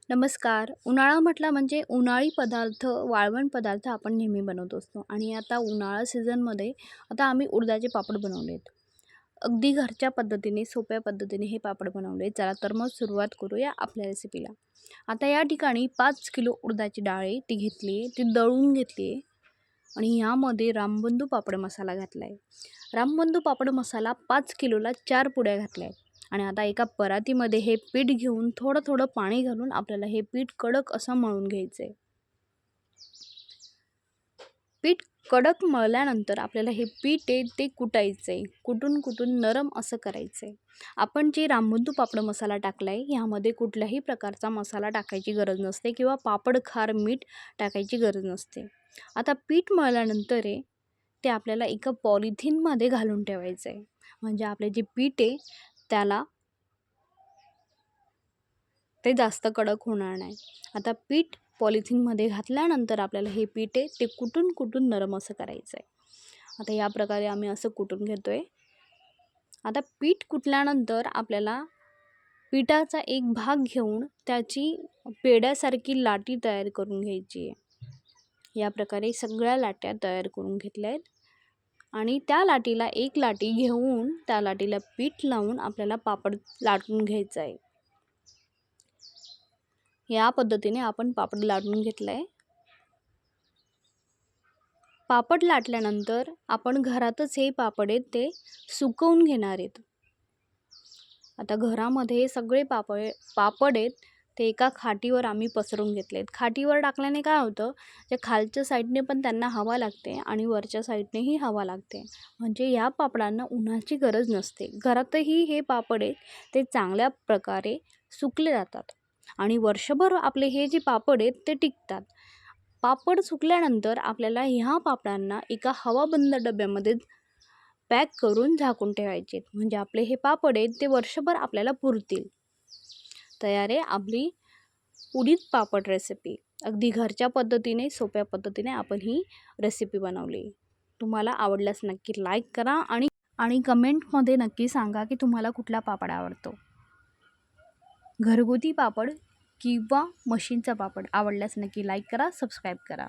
नमस्कार. उन्हाळा म्हटला म्हणजे उन्हाळी पदार्थ, वाळवण पदार्थ आपण नेहमी बनवत असतो आणि आता उन्हाळा सीझनमध्ये आता आम्ही उडदाचे पापड बनवलेत. अगदी घरच्या पद्धतीने, सोप्या पद्धतीने हे पापड बनवले. चला तर मग सुरुवात करूया आपल्या रेसिपीला. आता या ठिकाणी 5 किलो उडदाची डाळ आहे, ती घेतली आहे, ती दळून घेतली आहे आणि ह्यामध्ये रामबंधू पापड मसाला घातला आहे. रामबंधू पापड मसाला 5 किलोला 4 पुड्या घातल्या आहेत. आणि आता एका परातीमध्ये हे पीठ घेऊन थोडं थोडं पाणी घालून आपल्याला हे पीठ कडक असं मळून घ्यायचं आहे. पीठ कडक मळल्यानंतर आपल्याला हे पीठ आहे ते कुटायचं आहे. कुटून नरम असं करायचं आहे. आपण जे रामबंधू पापड मसाला टाकला आहे ह्यामध्ये कुठल्याही प्रकारचा मसाला टाकायची गरज नसते किंवा पापड, खार, मीठ टाकायची गरज नसते. आता पीठ मळल्यानंतर आहे ते आपल्याला एका पॉलिथिनमध्ये घालून ठेवायचं आहे. म्हणजे आपले जे पीठ आहे त्याला ते जास्त कडक होणार नाही. आता पीठ पॉलिथिनमध्ये घातल्यानंतर आपल्याला हे पीठ आहे ते कुटून नरम असं करायचं आहे. आता या प्रकारे आम्ही असं कुटून घेतो आहे. आता पीठ कुटल्यानंतर आपल्याला पिठाचा एक भाग घेऊन त्याची पेड्यासारखी लाटी तयार करून घ्यायची आहे. या प्रकारे सगळ्या लाट्या तयार करून घेतल्या आहेत आणि त्या लाटीला एक लाटी घेऊन त्या लाटीला पीठ लावून आपल्याला पापड लाटून घ्यायचं आहे. या पद्धतीने आपण पापड लाटून घेतलं आहे. पापड लाटल्यानंतर आपण घरातच हे पापड आहेत ते सुकवून घेणार आहेत. आता घरामध्ये सगळे पापड आहेत ते एका खाटीवर आम्ही पसरून घेतले आहेत. खाटीवर टाकल्याने काय होतं, ते खालच्या साईडने पण त्यांना हवा लागते आणि वरच्या साईडनेही हवा लागते. म्हणजे या पापडांना उन्हाची गरज नसते. घरातही हे पापड आहेत ते चांगल्या प्रकारे सुकले जातात आणि वर्षभर आपले हे जे पापड आहेत ते टिकतात. पापड सुकल्यानंतर आपल्याला ह्या पापडांना एका हवाबंद डब्यामध्ये पॅक करून झाकून ठेवायचे. म्हणजे आपले हे पापड आहेत ते वर्षभर आपल्याला पुरतील. तयार आहे आपली उडीद पापड रेसिपी. अगदी घरच्या पद्धतीने, सोप्या पद्धतीने आपण ही रेसिपी बनवली. तुम्हाला आवडल्यास नक्की लाईक करा आणि कमेंटमध्ये नक्की सांगा की तुम्हाला कुठला पापड आवडतो. घरगुती पापड किंवा मशीनचा पापड आवडल्यास नक्की लाईक करा, सबस्क्राईब करा.